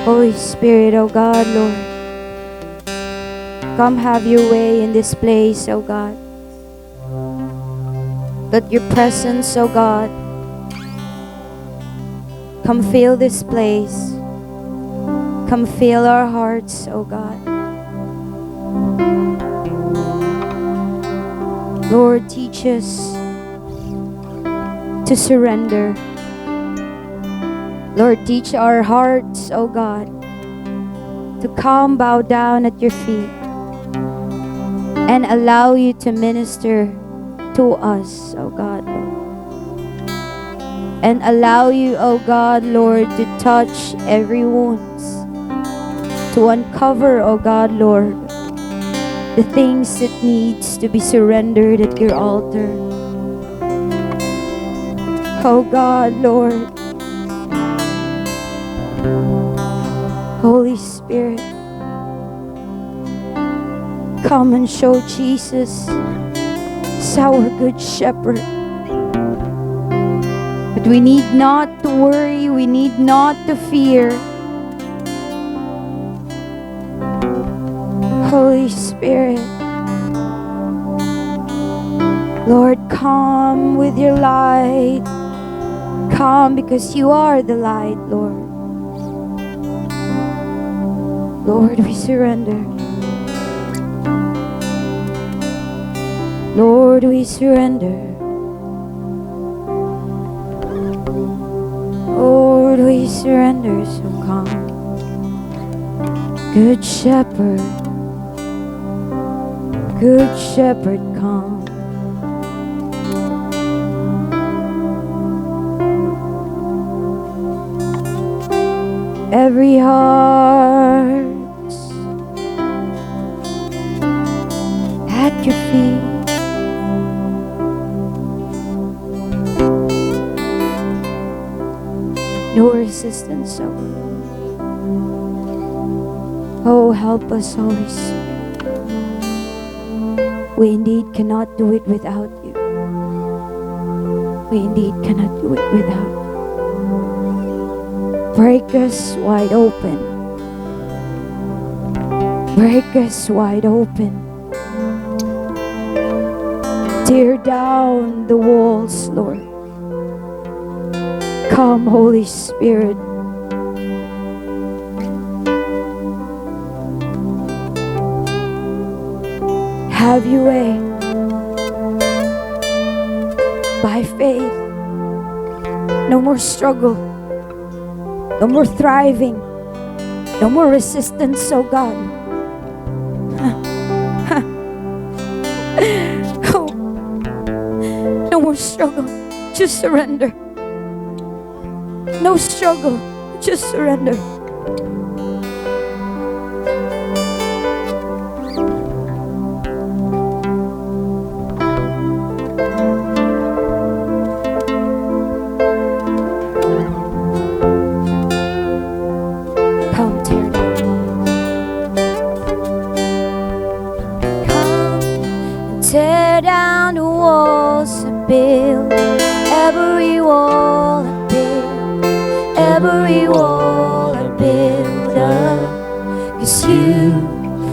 Holy Spirit, oh God, Lord, come have your way in this place, oh God. Let your presence, oh God, come fill this place. Come fill our hearts, oh God. Lord, teach us to surrender. Lord, teach our hearts, oh God, to come bow down at your feet and allow you to minister to us, oh God, Lord. And allow you, oh God, Lord, to touch every wound, to uncover, oh God, Lord, the things that needs to be surrendered at your altar. Oh God, Lord, Holy Spirit, come and show Jesus as our good shepherd. But we need not to worry, we need not to fear. Holy Spirit, Lord, come with your light. Come because you are the light, Lord. Lord, we surrender. Lord, we surrender. Lord, we surrender. So come, Good Shepherd. Good Shepherd, come. Every heart at your feet. No resistance, oh, help us, Holy Spirit. We indeed cannot do it without you. We indeed cannot do it without you. Break us wide open. Break us wide open. Tear down the walls, Lord. Come, Holy Spirit. Have your way. By faith. No more struggle. No more thriving. No more resistance, oh God. Oh. No more struggle. Just surrender. No struggle. Just surrender. Tear down the walls I build, every wall I build, every wall I build up. 'Cause you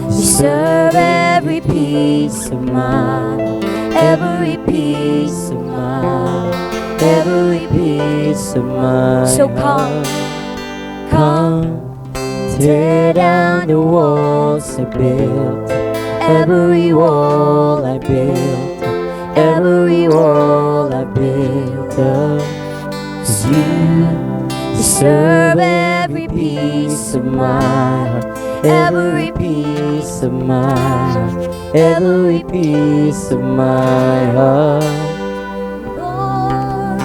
deserve every piece of mine, every piece of mine, every piece of mine. So come, tear down the walls I built. Every wall I built, every wall I built up. 'Cause you deserve every piece of my heart, every piece of my heart, every piece of my heart. Lord,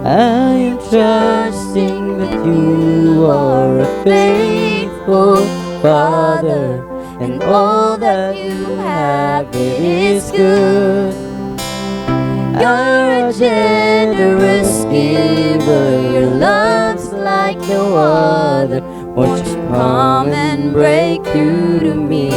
I am trusting that you are a faithful Father. And all that you have, it is good. You're a generous giver. Your love's like no other. Won't you come and break through to me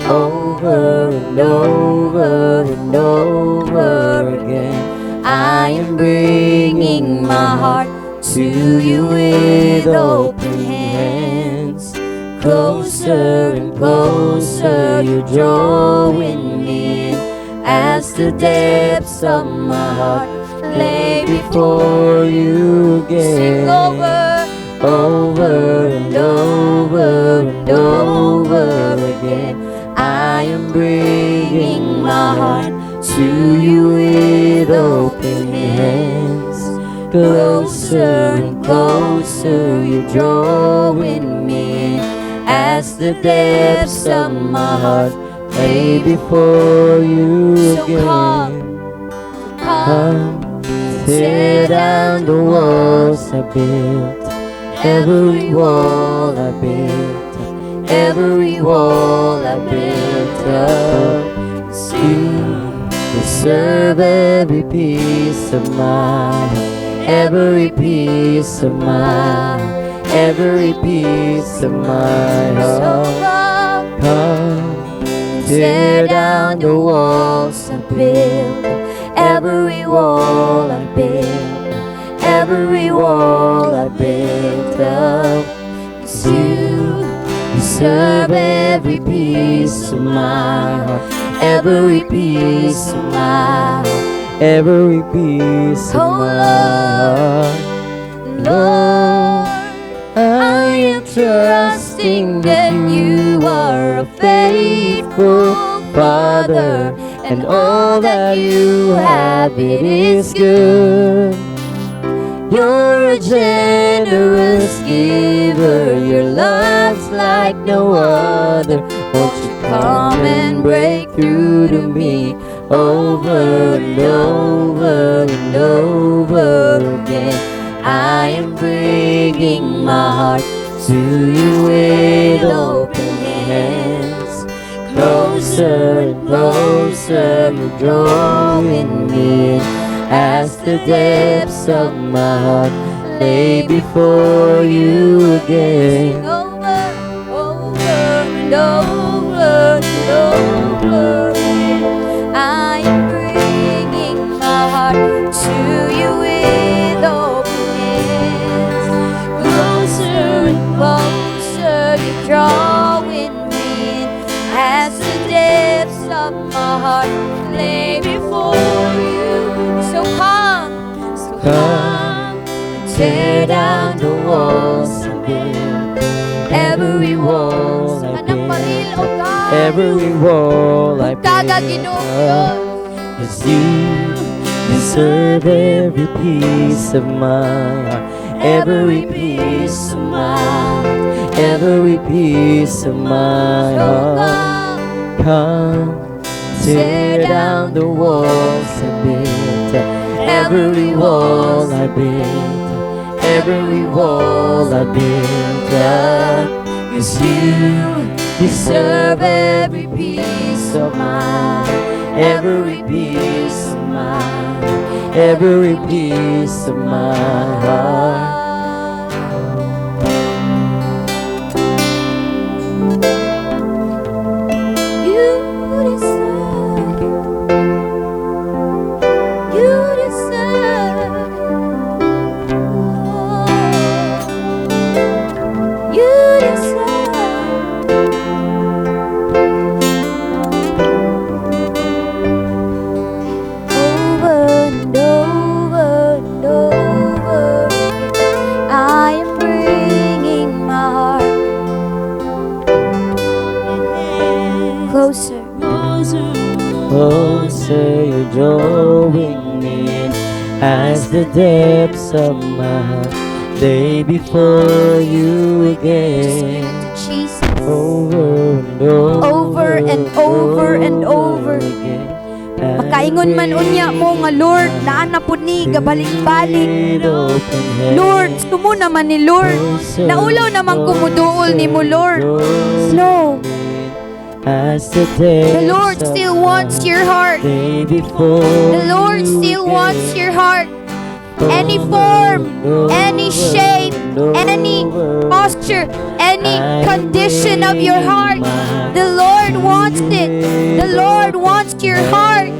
over and over and over again? I am bringing my heart to you with open hands. Closer and closer, you're drawing me in. As the depths of my heart lay before you again. Sing over and over and over again. I am bringing my heart to you with open hands. Closer and closer, you're drawing me in. As the depths of my heart lay before you So again. come, Tear down the walls I built, every wall I built, every wall I built up. You deserve every piece of mine, every piece of mine, every piece of my so heart. come, Come, tear down the walls I built, every wall I built, every wall I built up. 'Cause you deserve every piece of my heart, every piece of my heart, every piece of my heart. Lord, I am trusting that you are a faithful Father, and all that you have, it is good. You're a generous giver, your love's like no other. Won't you come and break through to me over and over and over again? I am bringing my heart to you with open hands. Closer and closer, you're drawing me in. As the depths of my heart lay before you again. over and over and over again. I am bringing my heart to you with open hands. Closer and closer, you're drawing me in. As the depths of my heart lay before you. So come, Tear down the walls I built, every wall I Anang baril, O built, God. every wall I Kaga built Ginoo up. Diyos. 'Cause you deserve every piece of my heart, every piece of my heart, every piece of my So heart. Come, tear down the walls I built, every wall I built, every wall I built up. 'Cause you deserve every piece of mine, every piece of mine, every piece of my heart. You deserve, you deserve, you deserve. Over and over and over again, I am bringing my heart closer. Closer, you're drawing me in. As the depths of my heart lay before you again. Jesus. Over and over, Over and over and over. again. Makaingon man unya mo nga Lord, naa na pud ni gabalik-balik. Lord, sumo naman ni Lord. Naulaw naman kumuduol ni mo Lord. No, the Lord still wants your heart. The Lord still wants your heart. Any form, any shape, any posture, any condition of your heart, the Lord wants it. The Lord wants your heart.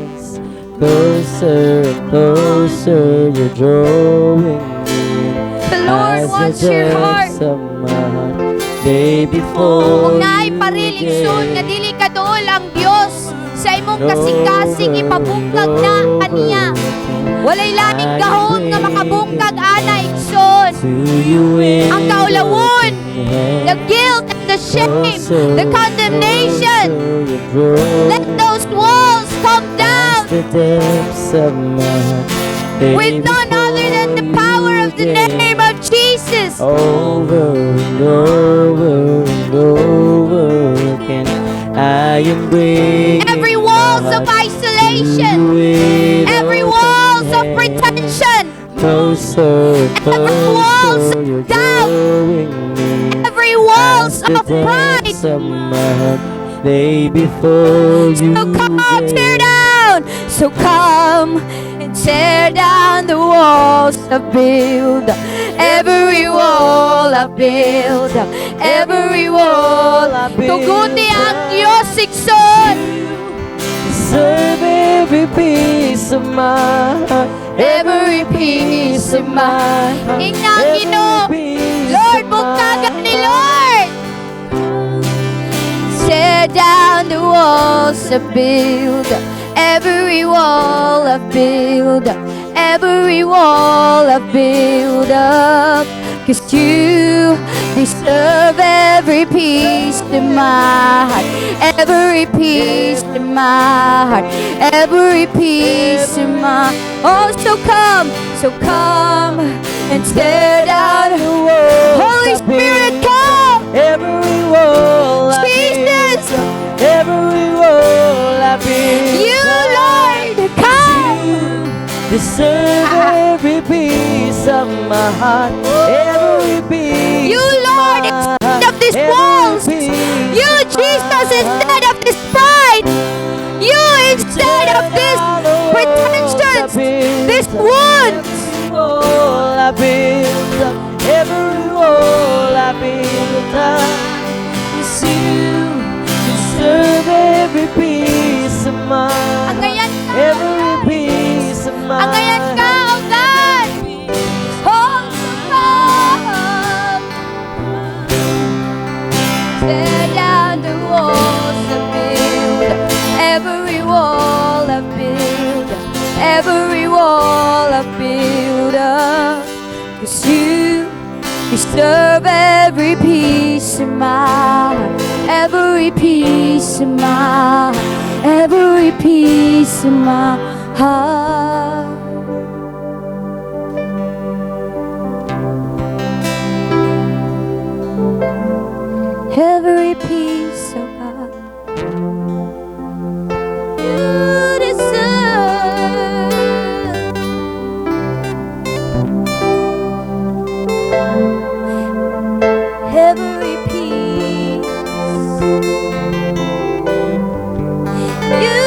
Closer and closer, you're drawing me. The Lord wants your heart. day before Kung naay pariligson nga dili kaduol ang Dios sa imong kasing-kasing ipabungkag na kaniya. Walay laming gahon nga makabungkag ana igsoon. Ang kaulawon, the guilt and the shame, the condemnation. Let those walls come down the depths of my heart. with none other than the power of the name of Jesus. Over and over and over again, I am bringing Every walls of isolation, every walls of pretension, closer, every walls closer, of you're doubt, drawing me. every walls The of pride. depths of my heart lay before you. So come, tear down. So come and tear down the walls I build. Every wall I build. Every wall I build. Tuguti ang Diyos ikson. Serve every piece of my heart, every piece of my heart, Inyang every Ginoo. piece Lord, of bugtagan my ni Lord. Tear down the walls I build. Every wall I build. Every wall I build up. 'Cause you deserve every piece of my heart. Every piece of my heart. Every piece of my. Oh, so come and tear down the wall. Holy Spirit, come. every wall I Jesus. build, every wall I build. You, Lord, come. Deserve every piece of my heart, every piece. You, Lord, of my instead of these heart, walls. every piece You, of Jesus, my instead of this pride. You, instead of this pretensions, this wounds. Every wall I build up, every wall I build up. Yes, you deserve every piece of my Ang ngayon ka, every piece of my ang ngayon ka, oh God. Oh, so come. Tear down the walls I build. Every wall I build. Every wall I build up. 'Cause you deserve every piece of my heart. Every piece of my heart. Every piece of my heart. Every piece of God. You deserve every piece. You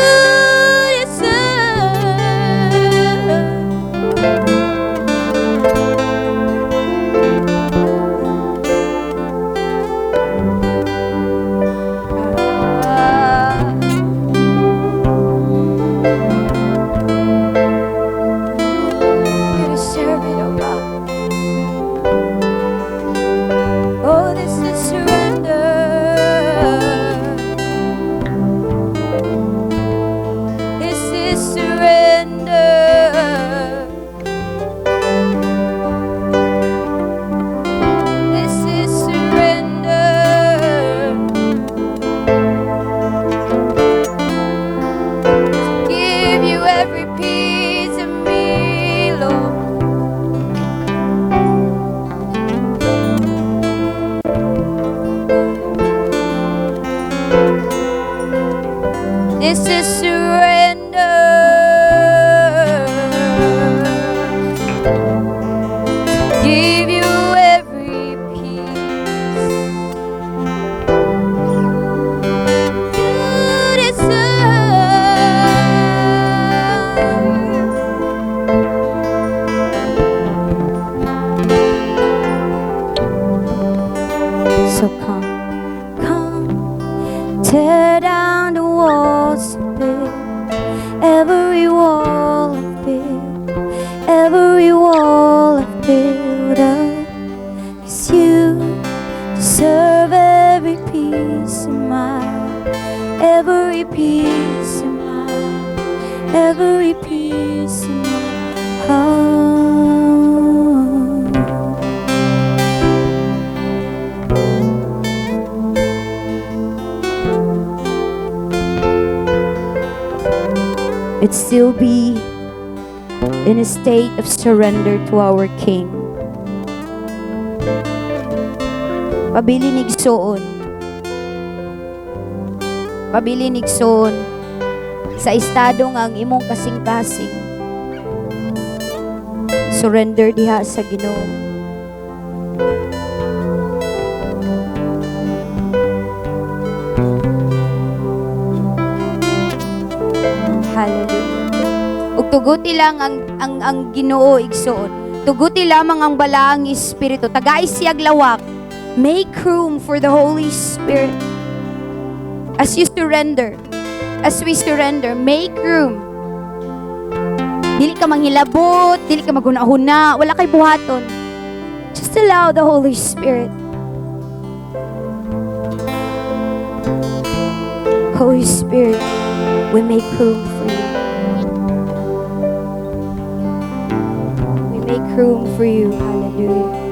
You deserve it, oh God. Oh, this is surrender. This is surrender. This is surrender. Give you every piece of me, Lord. This is surrender. Give you every piece. You deserve. So come, tear down the walls of it. Every wall of it, every wall of build up. still be in a state of surrender to our King. Pabilinig soon. Pabilinig soon sa estado nga ang imong kasing-kasing. Surrender diha sa Ginoo. Hallelujah. Ug tuguti lang ang Ginoo igsoon. Tuguti lamang ang balaang Espiritu. Tagay siyag lawak. Make room for the Holy Spirit. As you surrender, as we surrender, make room. Dili ka manghilabot, dili ka maghuna-huna, wala kay buhaton. Just allow the Holy Spirit. Holy Spirit, we make room for you. We make room for you. Hallelujah.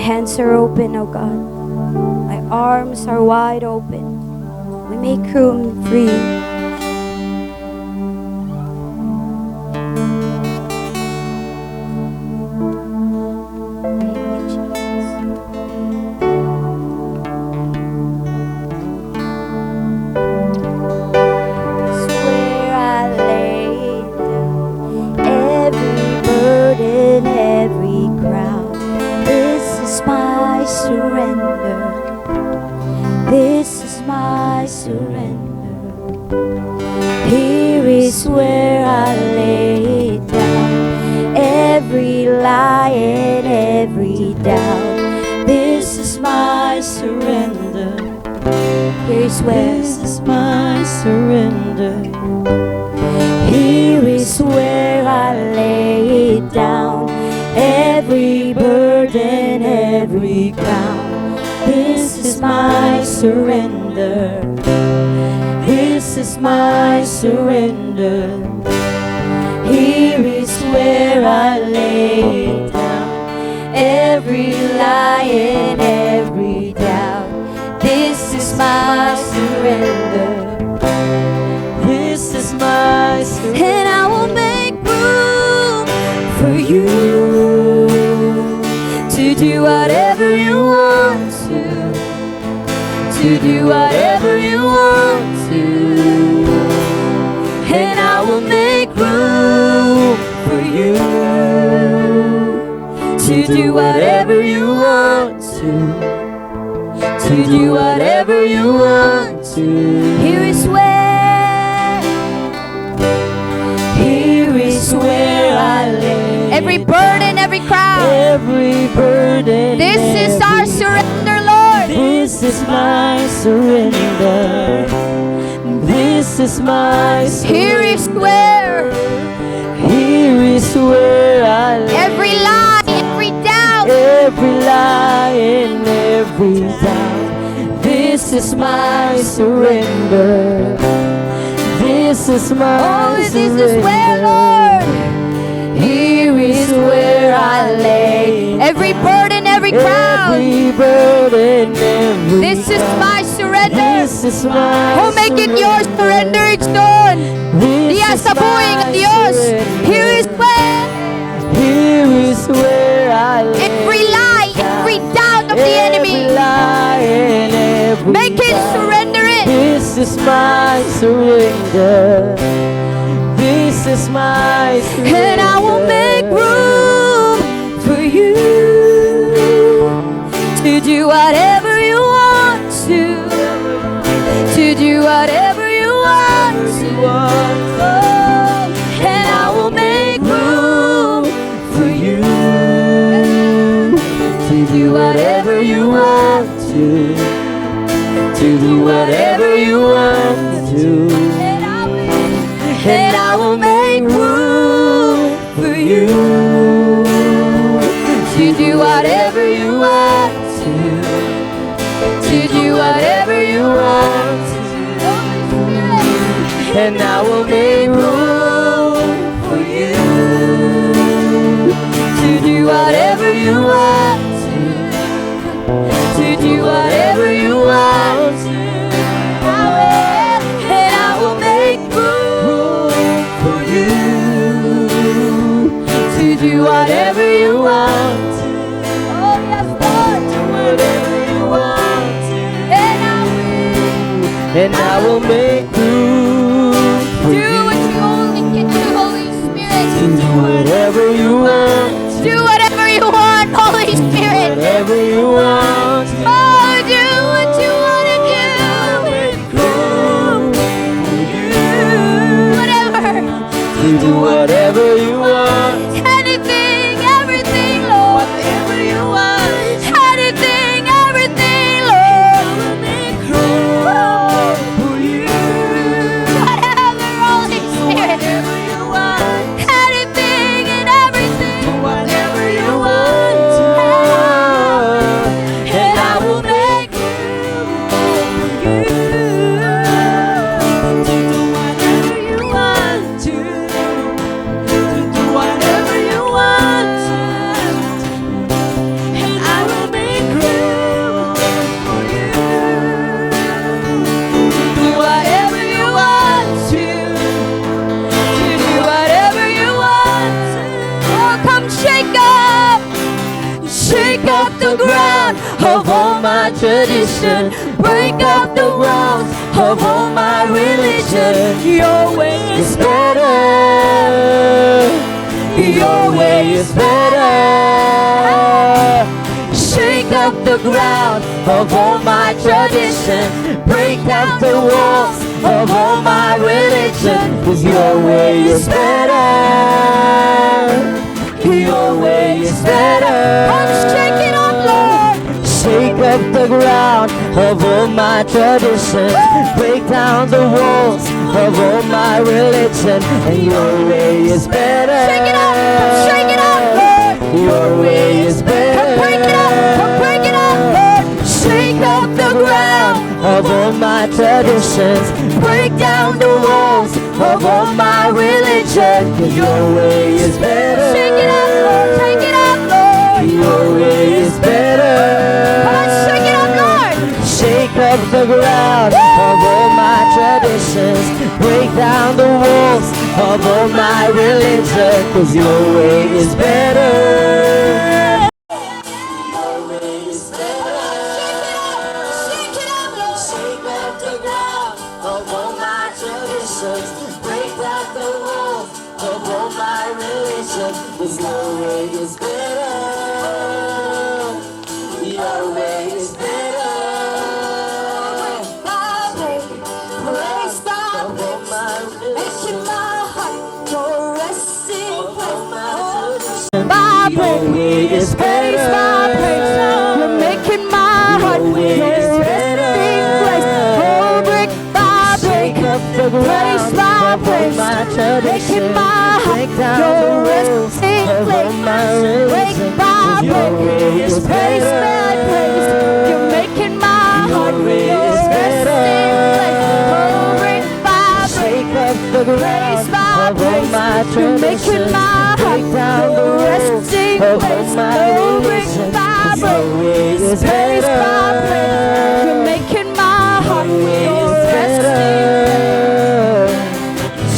Hands are open, oh God. My arms are wide open. We make room for you. This is my surrender. Here is where I lay it down. Every lie and every doubt. This is my surrender. Here is where this is my surrender. Here is where I lay it down. Every burden, every crown. This is my surrender. This is my surrender. Here is where I lay it down. Every lie and every doubt. This is my surrender. This is my surrender. And I will make room for you to do whatever you want to do whatever you want to, and I will make room for you to do whatever you want to do whatever you want to. Here is where I lay every burden, every crown, every burden. This is our surrender, Lord. This is my surrender. This is my surrender. Here is where I lay every lie, every doubt, every lie and every doubt. This is my surrender. This is my surrender. This is where, Lord. Here is where I lay every burden, every crown. Every burden, every this is my surrender. This is my oh, make it your surrender, it's done. Diya sa buhay ng Diyos. Here is where I lay every lie, every doubt of the enemy. Make it, surrender it. This is my surrender. This is my surrender. And I will make room for you to do whatever you want to do whatever you want to. Oh, and I will make room for you to do whatever you want to do whatever you want to. And I will make room for you to do whatever you want to do whatever you want to. And I will make room you want. Oh, yes, Lord. Do whatever you want to. And I will And I will make room for do you. what you only can do, Holy Spirit. Do whatever you want. Do whatever you want, Holy Spirit. Whatever you want. Oh, do what you want to do. Whatever. Do whatever you want. Anything, everything, Lord. Whatever you want. Anything, everything, Lord. For you. Whatever, Holy Spirit. Whatever you want. Anything and everything. Whatever you want. And I will make room for you. To do whatever you want to. To do whatever you want to. And I will make room for you. To do whatever you want to. To do whatever you want to. Oh, come shake up the ground of all my tradition. Break up the walls of all my religion. Your way is better. Your way is better. Shake up the ground of all my tradition. Break down the walls of all my religion. 'Cause your way is better. Your way is better. Come shake it up, Lord. Shake up the ground of all my traditions. Break down the walls of all my religion. And your way is better. Shake it up. Come shake it up, Lord. Your way is better. Come break it up. Come break it up, Lord. Shake up the ground of all my traditions. Break down the walls of all my religion. 'Cause your way is better. Shake it up, Lord. Shake it up, Lord. Your way is better. Come on, shake it up, Lord. Shake up the ground of all my traditions. Break down the walls of all my religion. 'Cause your way is better. Your way is better. Shake it up, Lord. Shake up the ground of all my traditions. Break down the walls of all my religion. 'Cause your way is better. Your way is better. Praise God. Making my heart your resting place. Your way is better. You're making my heart Your way your is resting better. place. Oh, brick by brick. Shake up the Place ground by of all place. my tradition. Making my Break heart down your the walls resting of all place. my Break religion. by 'Cause your brick. way is Place by better. place. You're making my heart Your way your is better. resting place. Oh, brick by brick. Shake up the Place ground by of all place. my You're making traditions. my heart Break down the your walls resting of all place. my Oh, brick religion. by 'Cause brick. your way is Place by place. better. You're making my heart Your way your is resting place. better.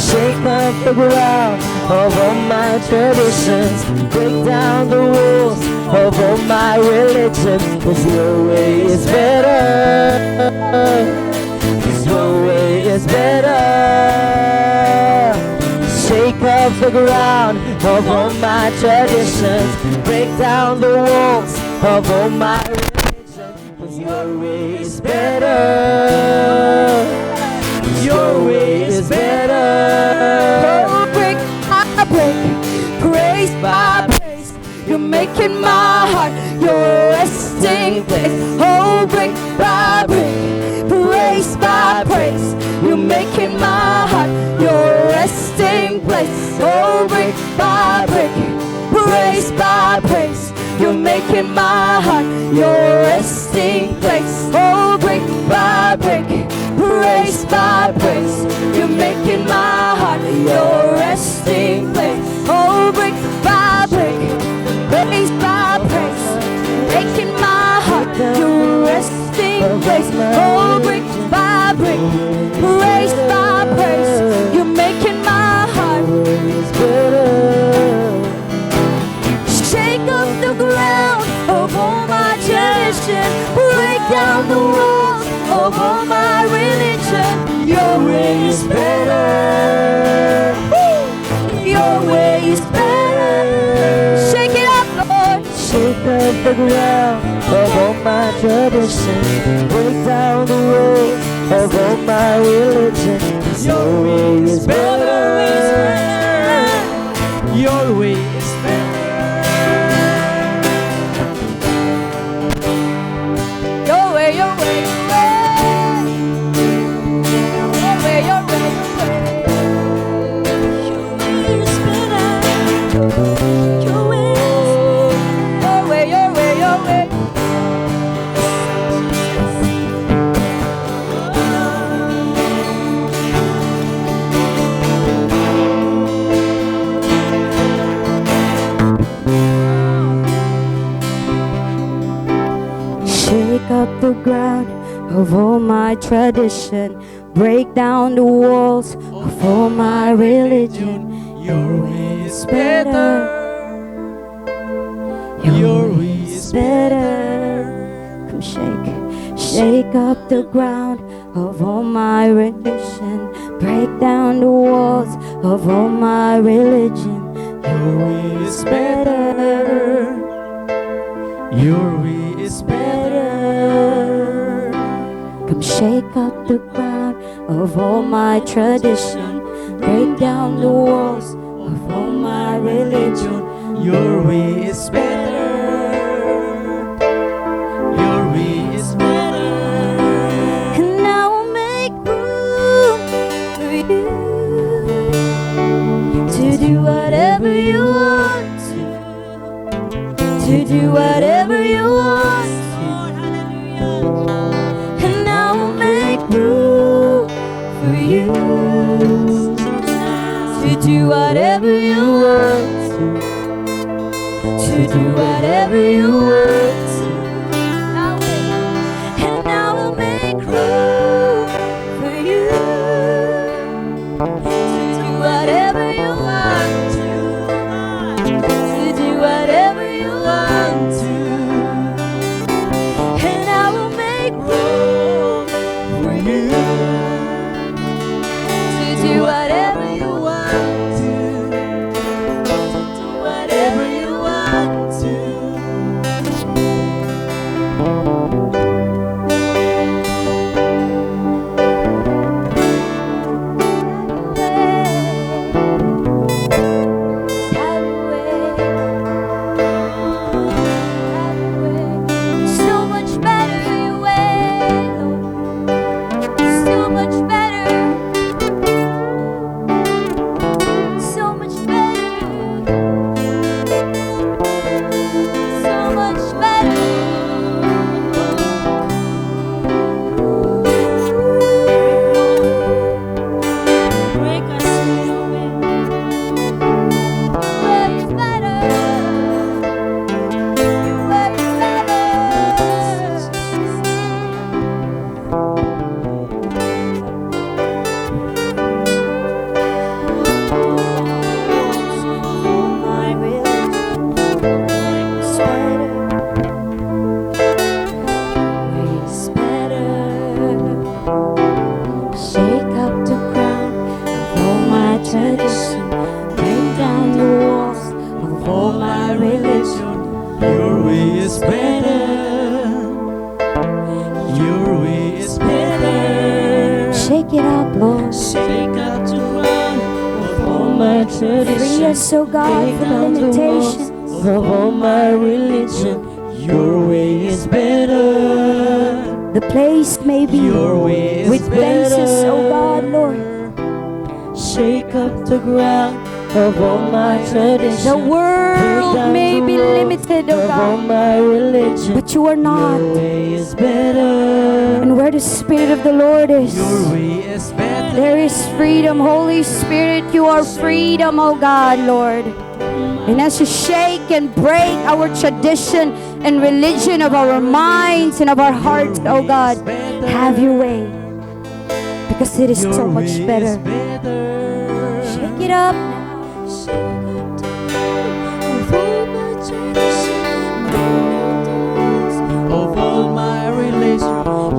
Shake up the ground of all my traditions. Break down the walls of all my religion. 'Cause your way is better. 'Cause your way is better. Shake up the ground of all my traditions. Break down the walls of all my religion. 'Cause your way is better. Your way is better. Oh, brick by brick, praise by praise. You're making my heart your resting place. Oh, brick by brick, praise by praise. You're making my heart your resting place. Oh, brick by brick, praise by praise. You're making my heart your resting place. Oh, brick by brick, praise by praise. You're making my heart your resting place. Oh, brick by brick, praise by praise. Making my heart your resting place. Oh, brick by brick, praise by praise. You're making my heart Is better. shake the ground of all my tradition. Break down the walls of all my religion. Your way is better. Your way is better. Shake it up, Lord. Shake up the ground of all my tradition. Break down the walls of all my religion. Your way is better. Your way is better. Your way, your way, your way. Your way, your way, your way. Your way is better. Your way, your way, your way, your way. Shake up the ground of all my tradition. Break down the walls of all my religion. Your way is better. Your way is better. Come shake up the ground of all my religion. Break down the walls of all my religion. Your way is better. Your way is better. Come shake up the ground of all my tradition. Break down the walls of all my religion. Your way is better. Your way is better. And I will make room for you to do whatever you want to do whatever you want and I will make room for you to do whatever you want to do whatever you want and I will make room for you to do whatever you want to do whatever you want to and I will make room for you to do whatever you want to do whatever you want to. Have your way. Have your way. So much better your way, Lord. So much better. So much better. So much better. Break us your way. Your way is better. Your way is Shake up the ground of all my tradition. Break down the walls of all my religion. Your way is better. Your way is better. Shake it up, Lord. Shake out the ground of all my Free tradition. us, oh God, from limitations. Of all my religion. Your way is better. The place may be Your way is with fences, oh God, Lord. Shake up the ground of all my tradition. The world may be limited, oh of all God, my religion. but you are not. Your way is better. And where the Spirit of the Lord is, Your way is better. there is freedom. Holy Spirit, you are freedom, oh God, Lord. And as you shake and break our tradition and religion of our minds and of our hearts, oh God, have your way. Because it is so much better. Shake it up now. Shake up the ground of all my tradition.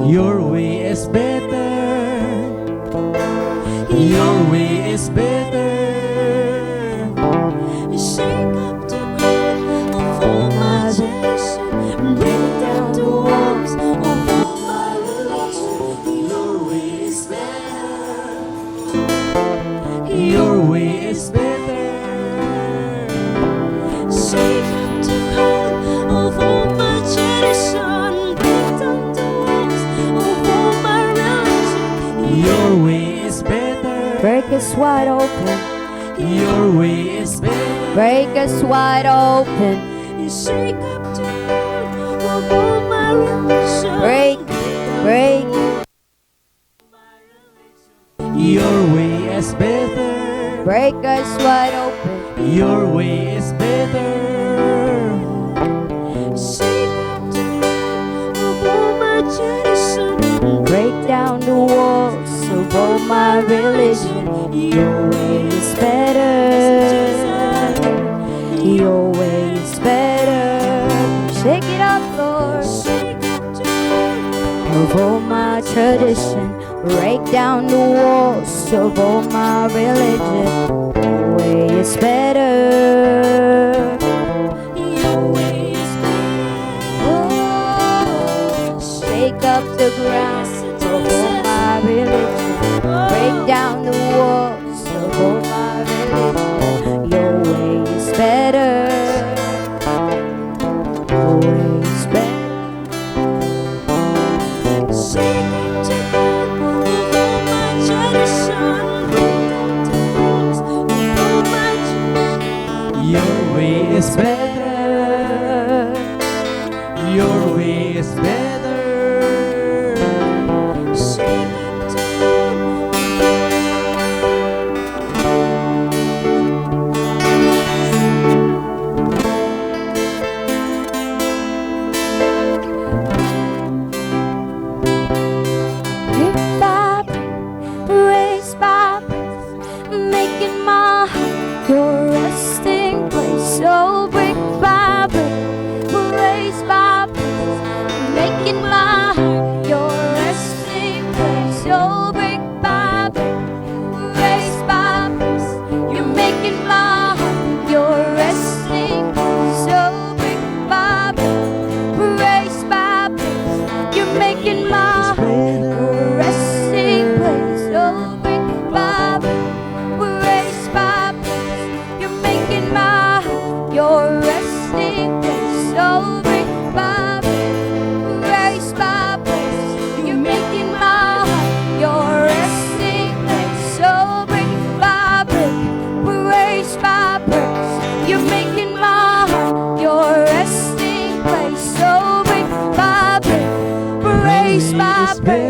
Your way is better. Your way is better. Shake up the ground of all my generation. Break down the walls of all my religion. Your way is better. Your way is better. Shake up the ground of all my generation. Break down the walls of all my religion. Your way is better. Break us wide open. Your way is better. Break us wide open. You shake up the ground of all my religion. Break, break. Your way is better. Break us wide open. Your way is better. Shake up the ground of all my generation. Break down the walls of all my religion. Your way is better. Your way is better. Shake it up, Lord. Of all my tradition. Break down the walls of all my religion. Your way is better. Your way is better. Shake up the ground of all my religion. Break down the walls of all my religion. Your way is better. Your way is better. Shake up the ground of all my generation. Break down the walls of all my generation. Your way is better. Your way is better. Shake up the Brick by brick, raise by breath, making my heart your resting place. Oh, brick by brick, raise by breath, making my heart your resting place. Oh, brick by brick, raise by breath, you're making my heart your resting place. Oh, brick by brick, raise by breath, you're making my heart your resting place. Oh, brick by brick, raise by breath, you're making my heart your resting place. Oh, brick by brick, raise by breath, you're making my heart your resting place. Oh, brick by brick, raise by breath, you're making my heart your resting place. Oh, brick by brick, raise by breath,